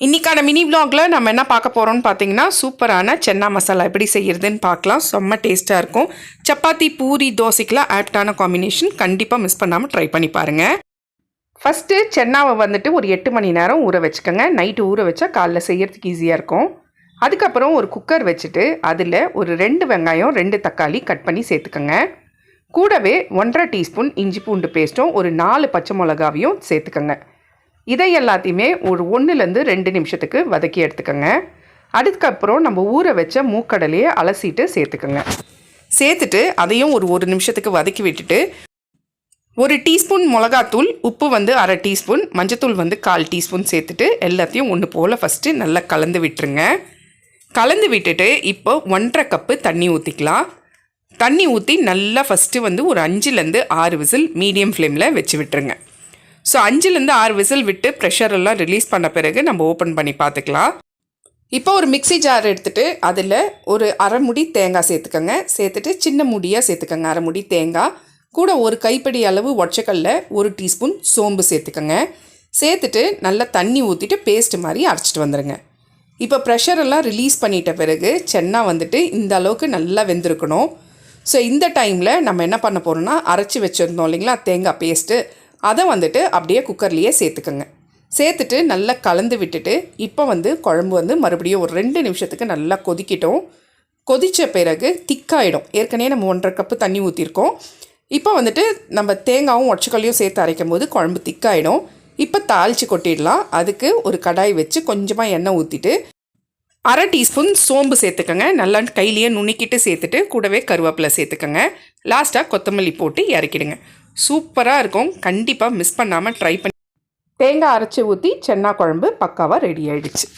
இன்றைக்கான மினி விலாகில் நம்ம என்ன பார்க்க போகிறோம்னு பார்த்தீங்கன்னா சூப்பரான சென்னா மசாலா எப்படி செய்கிறதுன்னு பார்க்கலாம். செம்ம டேஸ்ட்டாக இருக்கும். சப்பாத்தி பூரி தோசைக்கெலாம் ஆப்டான காம்பினேஷன். கண்டிப்பாக மிஸ் பண்ணாமல் ட்ரை பண்ணி பாருங்கள். ஃபஸ்ட்டு சென்னாவை வந்துட்டு ஒரு 8 மணி நேரம் ஊற வச்சுக்கோங்க. நைட்டு ஊற வச்சா காலைல செய்கிறதுக்கு ஈஸியாக இருக்கும். அதுக்கப்புறம் ஒரு குக்கர் வச்சுட்டு அதில் ஒரு 2 வெங்காயம் 2 தக்காளி கட் பண்ணி சேர்த்துக்கோங்க. கூடவே 1.5 டீஸ்பூன் இஞ்சி பூண்டு பேஸ்ட்டும் ஒரு 4 பச்சை மிளகாவையும் சேர்த்துக்கோங்க. இதை எல்லாத்தையுமே ஒரு 1லேருந்து 2 நிமிஷத்துக்கு வதக்கி எடுத்துக்கோங்க. அதுக்கப்புறம் நம்ம ஊற வச்ச மூக்கடலையை அலசிட்டு சேர்த்துக்கோங்க. சேர்த்துட்டு அதையும் ஒரு நிமிஷத்துக்கு வதக்கி விட்டுட்டு 1 டீஸ்பூன் மிளகாத்தூள், உப்பு 1/2 டீஸ்பூன், மஞ்சத்தூள் 1/4 டீஸ்பூன் சேர்த்துட்டு எல்லாத்தையும் ஒன்று போல் ஃபஸ்ட்டு நல்லா கலந்து விட்டுருங்க. கலந்து விட்டுட்டு இப்போ 1.5 கப்பு தண்ணி ஊற்றிக்கலாம். தண்ணி ஊற்றி நல்லா ஃபஸ்ட்டு ஒரு 5லேருந்து 6 விசில் மீடியம் ஃப்ளேமில் வச்சு விட்டுருங்க. ஸோ 5லேருந்து 6 விசில் விட்டு ப்ரெஷர் எல்லாம் ரிலீஸ் பண்ண பிறகு நம்ம ஓப்பன் பண்ணி பார்த்துக்கலாம். இப்போ ஒரு மிக்சி ஜார் எடுத்துகிட்டு அதில் ஒரு அரை முடி தேங்காய் சேர்த்துக்கோங்க. சேர்த்துட்டு சின்ன முடியாக சேர்த்துக்கோங்க. அரை முடி தேங்காய் கூட ஒரு கைப்பிடி அளவு ஒற்றைக்கல்ல 1 டீஸ்பூன் சோம்பு சேர்த்துக்கோங்க. சேர்த்துட்டு நல்லா தண்ணி ஊற்றிட்டு பேஸ்ட் மாதிரி அரைச்சிட்டு வந்துடுங்க. இப்போ ப்ரெஷர் எல்லாம் ரிலீஸ் பண்ணிட்ட பிறகு சென்னா இந்த அளவுக்கு நல்லா வெந்திருக்கணும். ஸோ இந்த டைமில் நம்ம என்ன பண்ண போகிறோம்னா அரைச்சி வச்சுருந்தோம் இல்லைங்களா தேங்காய் பேஸ்ட்டு, அதை அப்படியே குக்கர்லேயே சேர்த்துக்கோங்க. சேர்த்துட்டு நல்லா கலந்து விட்டுட்டு இப்போ குழம்பு மறுபடியும் ஒரு 2 நிமிஷத்துக்கு நல்லா கொதிக்கிட்டோம். கொதித்த பிறகு திக்காயிடும். ஏற்கனவே நம்ம 1.5 கப்பு தண்ணி ஊற்றிருக்கோம். இப்போ நம்ம தேங்காயும் ஒற்றைக்கல்லையும் சேர்த்து அரைக்கும் போது குழம்பு திக்காயிடும். இப்போ தாளித்து கொட்டிடலாம். அதுக்கு ஒரு கடாய் வச்சு கொஞ்சமாக எண்ணெய் ஊற்றிட்டு 1/2 டீஸ்பூன் சோம்பு சேர்த்துக்கோங்க. நல்லா கையிலேயே நுணுக்கிட்டு சேர்த்துட்டு கூடவே கருவேப்பிலை சேர்த்துக்கோங்க. லாஸ்ட்டாக கொத்தமல்லி போட்டு இறக்கிடுங்க. சூப்பராக இருக்கும். கண்டிப்பாக மிஸ் பண்ணாமல் ட்ரை பண்ணி. தேங்காய் அரைச்சி ஊற்றி சென்னா குழம்பு பக்காவாக ரெடி ஆகிடுச்சு.